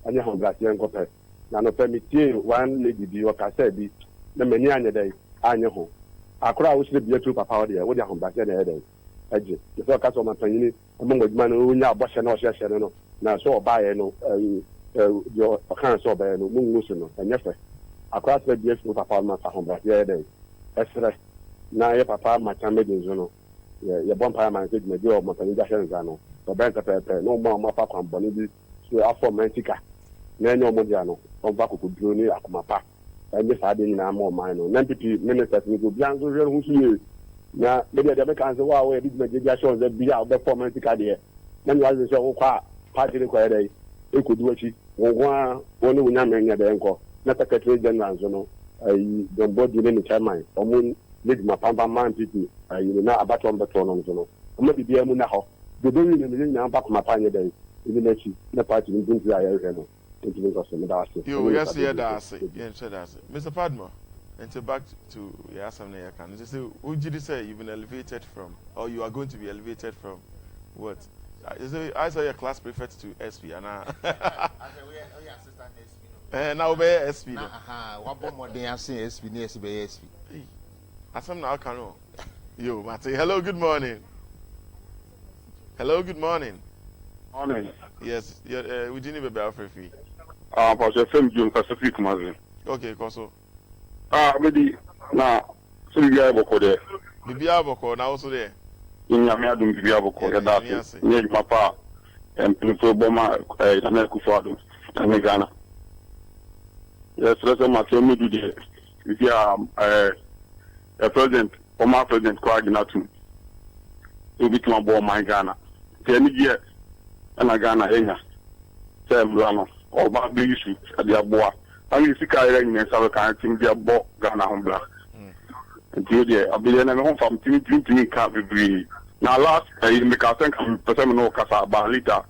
anya ho blase enkope. Na no permitie one lady bi o ka say bi na mani anya dai anya ho. Akora wo sire bi atu papa wo de wo de ho blase na dai. Aje. So ka so mapanyini omo ngwaduma no onya aboshe na o hye no na so obaye no yo kan so obaye no mu ngusu no enyefe. Across the years, no papa, my home, yeah, they extra. Now, your papa, my chamber, you your bumpire man said, my dear, my Zano, the bank of no more, my papa, and Bonnie, so after Mantica. No Modiano, on back of Bruni, Akumapa. And this I didn't know more mine. NPP ministers will be young, who see you. Now, maybe the Americans, wow, did my dear shows that be out there for Mantica, dear. Then was the show, party required. They could do it. One woman, the uncle. Na secretary general no don body ne chairman omo lead ma pamba man pipi na abato mbeto no no omo bibia mu na ho do do ni ne nya ba ko mapa nya dai ni na chi na party ni bunti ya ye no nti nko so me da ase yo yes here da ase yeah sure da ase Mr. Padmore, and back to your asam na ya kan just say ujidi say you've been elevated from, or you are going to be elevated from what? I saw your class prefect to SP and I said we are assistant SP. Now be SP. What more than say SP ni SP be SP. Asam na aka no. Yo, Mate. Hello, good morning. Hello, good morning. Morning. Yes, we didn't be free. For the same June Pacific magazine. Okay, Koso. Maybe now, so you have a code. Bibia boko na also there. In Yamiadum Bibia boko, that's near Papa and Pinto Boma, America Fado, and Ghana. Yes, that's my family do there. If you are a president, former president, Quaginatu, you become a boy, my Ghana. 10 years, and I Ghana, Sam Rama, or about the issue at the Aboa. I mean, if I ring and so I can't think the Abo Ghana Humbla. Until there, I'll be there home from 20 can't be breed. Now, last, you make a think I'm Persemo Casa Balita.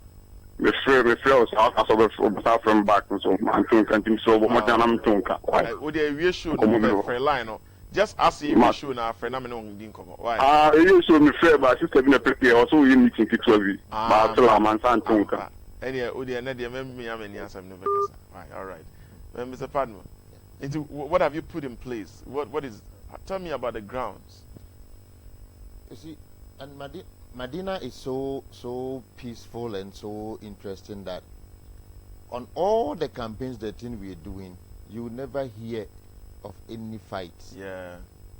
Refer out from back and so I'm thinking so much and I'm talking. Would they reassure for a line? Just as you issue now, phenomenal didn't come. Why? You show me fair, but she's having a pretty also you meeting Kixovi. But I'm on Santonka. Anyway, would you remember me? I'm in yes, I'm never. All right. Mr. Padmore, what have you put in place? What is? Tell me about the grounds. You see, and Medina is so peaceful and so interesting that on all the campaigns the thing we are doing, you will never hear of any fights,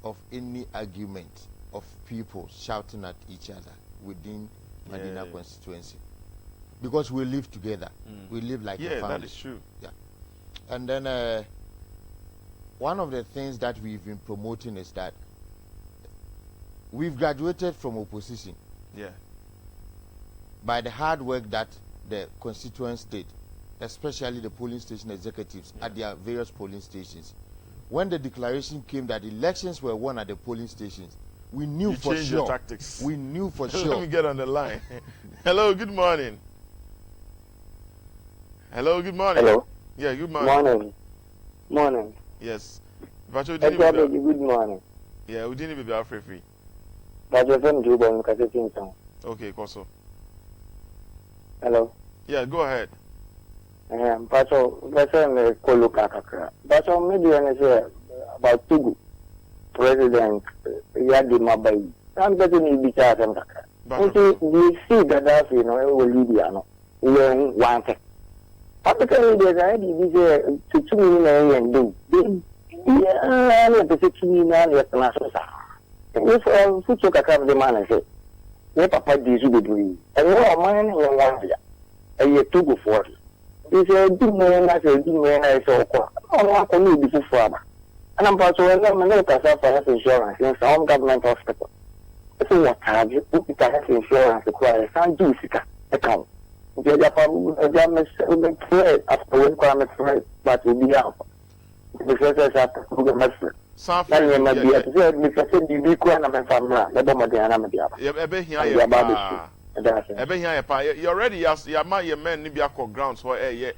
of any argument, of people shouting at each other within Medina constituency, because we live together. We live like a family. That is true. Yeah, and then one of the things that we've been promoting is that we've graduated from opposition. By the hard work that the constituents did, especially the polling station executives at their various polling stations. When the declaration came that elections were won at the polling stations, we knew for sure. Your tactics. We knew for sure. Let me get on the line. Hello, good morning. Hello, good morning. Hello. Yeah, good morning. Morning. Yes. Good morning. Yeah, we didn't be free. But you're from Juba, because okay, Koso. Hello. Yeah, go ahead. But that's a Kolukaka. But maybe I say about Tugu, President Yadi Mabai. I'm getting in the chat and we see that you know, Libya, when one thing. After there's already to 2 million and do. Yeah, the 2 million is national. If we took a kind of the man and say, "Ne papa dizu bedui," and no man in one year, a year to go for it. If you do man, I say, do man, I say, oh, I need this for and I'm part of a man for health insurance in some government hospital. So what have you put the health insurance requires some do account. The Japan after one climate threat, but will be out. The first after the message. You already asked your men Nibiako grounds for a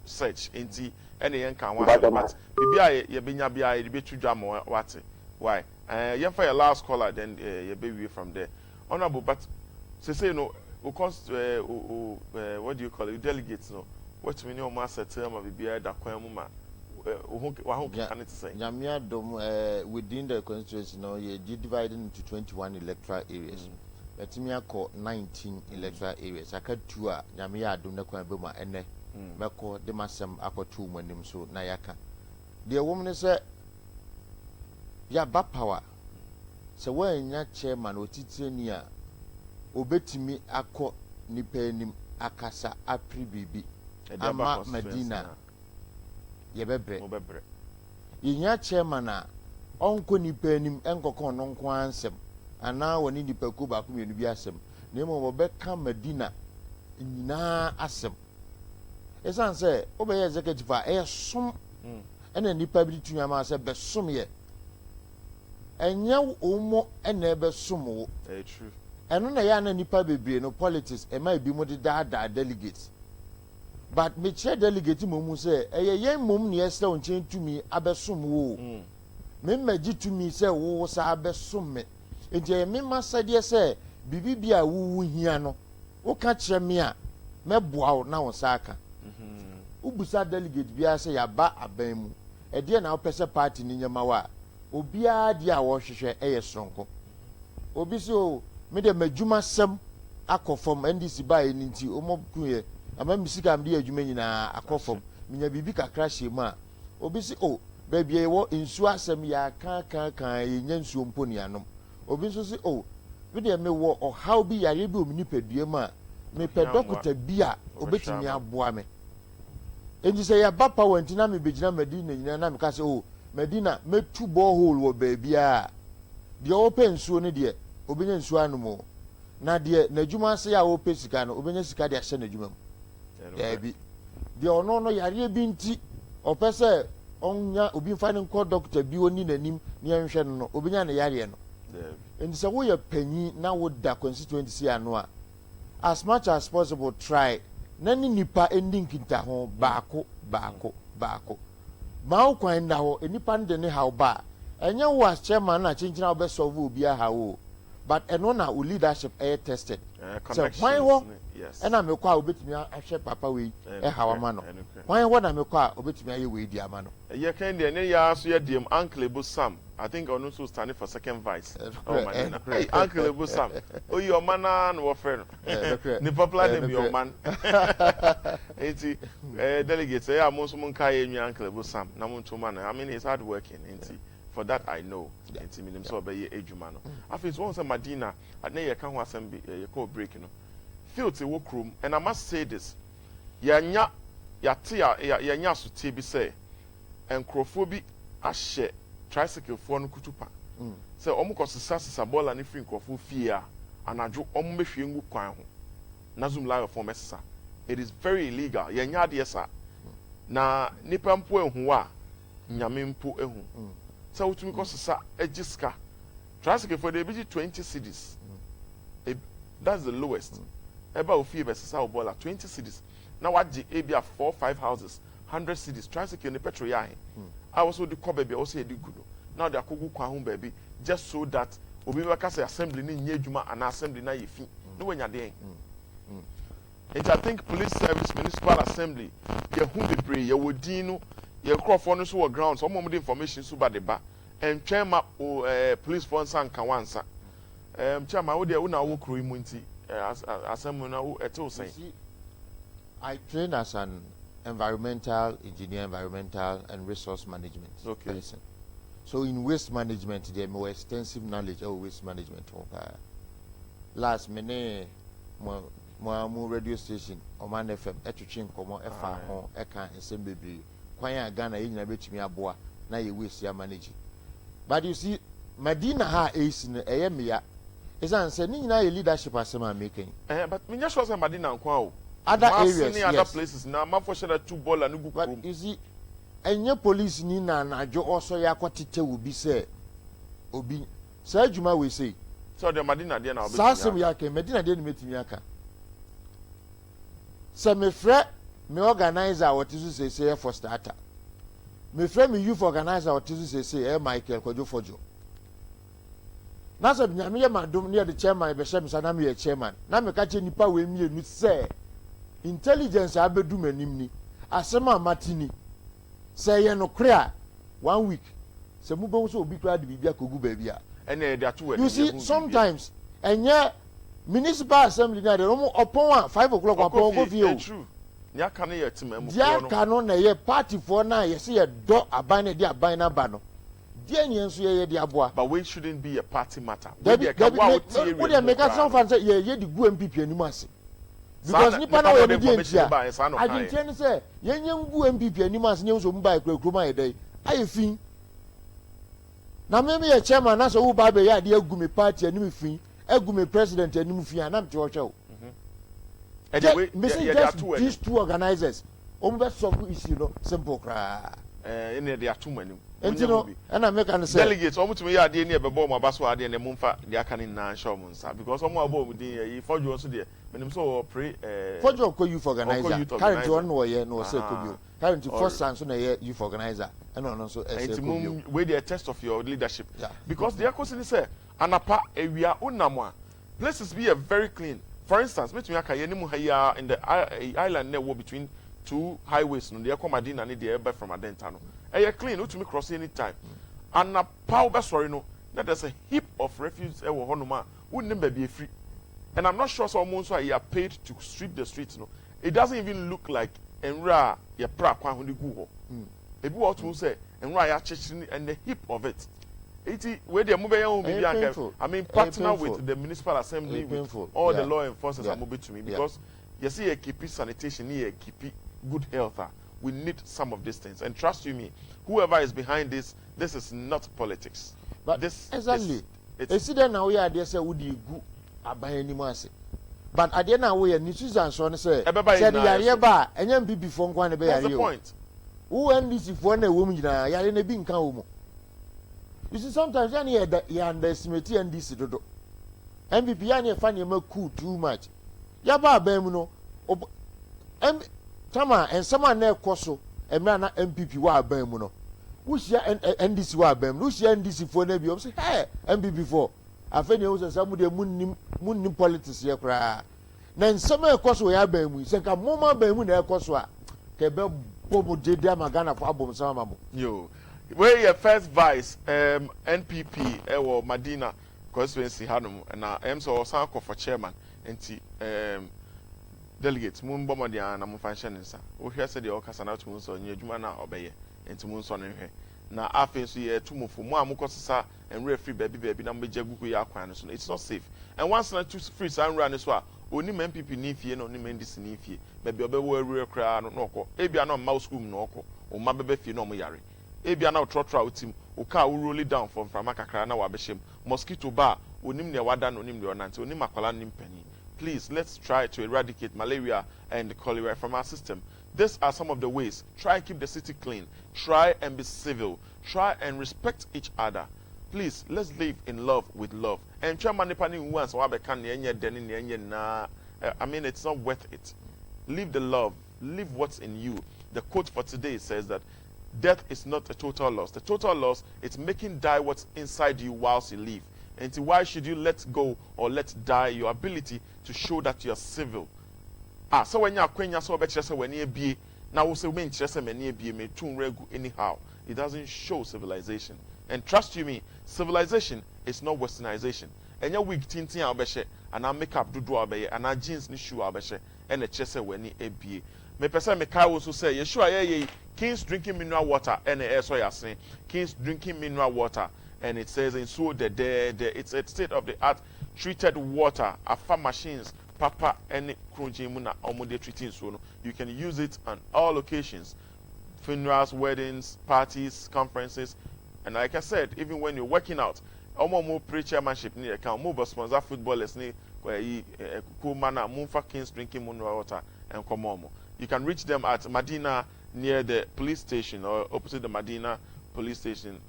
search into any encounter. But maybe you been a bit too jam or what? Why? You for your last caller, then you baby from there. Honorable, but say no, because what do you call it? Delegates, no. What we know, master term of the beer that Quamuma. Within the constituency, now you divided into 21 electoral areas. But me call 19 electoral areas. I cut 2 Yamia do not come and Mako de Massam Aqua 2 when them so Nayaka. The woman said, ya bad power. So when your chairman or Titania obey me, I call Nipenim Akasa Apri Bibi, Ama Medina. Yebebre. Inya chairman a onko nipa nim enkoko nonko ansem ana woni nipa ku ba ku menu bi asem na mo beka Medina nyina asem esan se obey executive a som ena nipa bi tunya ma se besom ye enya omo ena besom wo true eno na ya na nipa bebre no politics e ma bi mo de da delegates. But me chair delegate mumu say yen mum ne yesa onchen tumi abesom wo me maji tumi say wo sa abesom me eje me masade say bibibia wo hia no wo ka kire me a meboa na wo sa aka ubusa delegate bia say ya ba aban mu e de na wo pese party ni nyama wa obia de a wo hwehwe eye sonko obi so me de madwuma sem akofom ndc ba eni nti omokuye ama misika amde adwuma nyina akofom minya bibi kakra hyemu a obi si baby e wo nsuo asem ya kan yenye nsuo mpo ne anom obi nso se oh we de me wo how bi yare bi omni padua ma me pe doctor bi a obetimi aboa me enji se ya ba power ntina me begina Medina nyina na me ka se oh Medina metu borehole wo baby a de open nsuo ne de obenya nsuo anomo na de n'adwuma ase ya open sika no obenya sika de ahye n'adwuma mu ya bi de ono no yare bi nti opese onya obi mfa ne nko doctor bi oni nanim ne enhwe no obenya ne yare no endi se wo ye panyi na wo da constituency ano a as much as possible try na ni nipa ending kinta ho baako ma wo kwan na ho nipa nde ne how ba enya wo as chairman na chinchina wo be solve obi a hawo but eno na o leadership tested so why ho ena me kwa obetimi ahwe papa we hawa ma no why ho na me kwa obetimi aye we di ama no ye kan de ne ya so ye dem Uncle Ebu Sam I think onu so standing for second vice oh my god hey Uncle Ebu Sam oh your man na wo friend ni popular name your man enti delegates ya mo so mon kai enwi Uncle Ebu Sam na mo ntoma na I mean he's hard working enti for that I know enti minim so be ye edwuma no afis won say Madina na ye ka ho asem bi ye call break no feel te wo krom and I must say this yanya so tie bi say enkrofo bi ahye tricycle for no kutupa say omuko sisa bola ni free enkrofo fie a anadwo ommehwe ngu kwan ho na zoom live for mesesa it is very illegal yanya de esa na nipa mpo ehu a nyame mpo ehu say utumi ko sisa egiska tricycle for dey be 20 cedis that's the lowest eba ofie be sisa obola 20 cedis na waji ebia 4-5 houses 100 cedis tricycle ne petrol ya I also the cover be also edi gudo now they akogu kwa ho baby just so that obi be ka say assembly ni nye adwuma and assembly na ye fi no wanya den and I think police service municipal assembly ye hu bebre ye wodin no ye crofo no so wo ground so mo information so ba de ba and twema police force anka wansa chama wo de wo na wo kro imu nti assembly na wo eto say I train as an environmental engineer, environmental and resource management person. So in waste management, there more extensive knowledge of waste management. Last minute, mo radio station, Oman FM, Etuchin, Komo, FA, Eka, and Sembebi, Kwaya Ghana, in a bit me a boa, na you waste your managing. But you see, Medina ha is in a emia. Is answering na leadership as I'm making. But me just was a Medina and other areas, other places now, man for sure 2 ball and but you see, and your police ni na jo also ya kwatite will be say obi say juma we say so the Medina there now sasem ya ke Medina there metimi aka say me frɛ me organizer what is say for starter me frɛ me youth organizer what is say Michael Kojo Fojo na so nyame ye madom ne the chairman be hye me sana me chairman na me ka che nipa we mienu say intelligence abedu manim ni asema matini say ye no krea 1 week say mu be so obi kra de bibia kogu ba bia and they are two you see sometimes enye municipal assembly na de no upon 5 o'clock upon go view true nya kan ye tema mu dia kanu na ye party for na ye say ye do aban na dia aban na ba no dia nyen so ye de aboa but we shouldn't be a party matter we dey make us some fan say ye di gu MPP animu ase because nipa na we dey ntia I dey tell say ye nyen gu MPP animu ase nyen so mba ekrakrom ayedai ayefin na me ye chairman na so wo ba be ya de agu me party animu fin agu me president animu fin anam te wo hwe anyway these two organizers be solve issue no simple kra they are two many and you know and I make an say delegates almost me ya dey near be ball my baso ade na mumfa dey aka ni na show mun sa because omo abo dey fojo also dey menim so pray fojo ko youth organizer current one no ye no say ko bio current first chance na ye youth organizer and on so say ko bio we dey test of your leadership because the akosi say anapa ewia onamo places be very clean for instance between aka ye nimu haya in the island near between 2 highways no dey come Madina ni dey from Adenta no clean to me cross any time and na power sorry no that there's a heap of refuse e wo honoma wouldn't be free and I'm not sure someone so are paid to sweep the streets no it doesn't even look like enra ya pra kwa ho gu ho Ebi what we say, and why are churching and the hip of it. Where the mobile I mean, partner with the municipal assembly, with all the law enforcers are moving to me because you see a keep sanitation, here keep good health. We need some of these things, and trust you me, whoever is behind this is not politics. But this exactly, it's then now we are there say would you go abai anymore say. But at the end now we are Nisuza and so on say the area bar and then be before one be that's the point. Who and this if one a woman ya na be nka wo mo. You see sometimes you underestimate and this do. MPP ya fa na cool too much. Ya ba mu no Tama and someone na ekoso emra na MPP wa aban mu no. Who share NDC wa aban mu. Who share NDC for na bi o say hey MPP for. Afeni e wo say some de munnim politics ye kra. Na nsema ekoso ya aban mu. Se ka moma aban mu na ekoso a ke be bobo dede amagana for abom sama mabo. Yo. Where your first vice NPP or Madina constituency hanum na so sanko for chairman enti delegates mun bomo dia na mun function nsa wo hwe se de o kasa na to mun so nye adwuma na obeye enti mun so ne hwe na afen so ye tumufo mu amukosesa enre free baby na mbeja gugu ya akwan so it's not safe and once na two free san run so a oni MPP ni fie na oni ndisi ni fie baby obewo awure kra no noko ebia na ma school mu no oko o ma bebe fie na o mo yare ebia na trotra utim o ka wo roll it down from makakra na wa behim mosquito bar onim ne wada no onim ne onante onim akwala nim pani. Please, let's try to eradicate malaria and cholera from our system. These are some of the ways. Try and keep the city clean. Try and be civil. Try and respect each other. Please, let's live in love with love. And I mean, it's not worth it. Live the love. Live what's in you. The quote for today says that death is not a total loss. The total loss is making die what's inside you whilst you live. And why should you let go or let die your ability to show that you are civil? So when you are quenya so when you be now say when me too regu anyhow. It doesn't show civilization. And trust you me, civilization is not westernization. And your wig tinting abeshe and our makeup do abeye and our jeans ni shoe abeshe and a chese when you be. Me person me kai also say Yeshua Kings drinking mineral water and the air so you saying Kings drinking mineral water. And it says in so it's a state of the art treated water, afa machines, papa any krujimuna omude treating so you can use it on all occasions, funerals, weddings, parties, conferences, and like I said, even when you're working out, omo pre-chairmanship ni account, mo sponsor footballers ni where kumana munfa Kings drinking mineral water and komomo. You can reach them at Madina near the police station or opposite the Madina police station,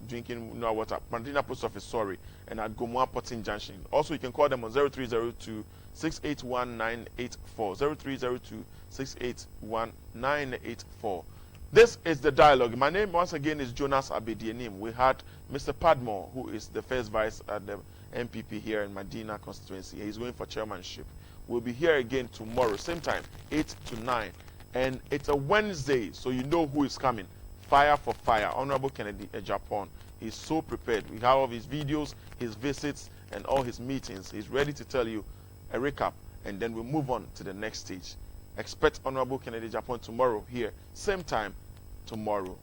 drinking mineral water, Madina Post Office, sorry, and at Gomoa Potting Junction. Also, you can call them on 0302 681 984. 0302 681 984. This is the dialogue. My name, once again, is Jonas Abedianim. We had Mr. Padmore, who is the first vice at the MPP here in Madina constituency. He's going for chairmanship. We'll be here again tomorrow, same time, 8 to 9. And it's a Wednesday, so you know who is coming. Fire for fire. Honorable Kennedy Agyapong. He's so prepared. We have all of his videos, his visits, and all his meetings. He's ready to tell you a recap, and then we'll move on to the next stage. Expect Honorable Kennedy Agyapong tomorrow here, same time tomorrow.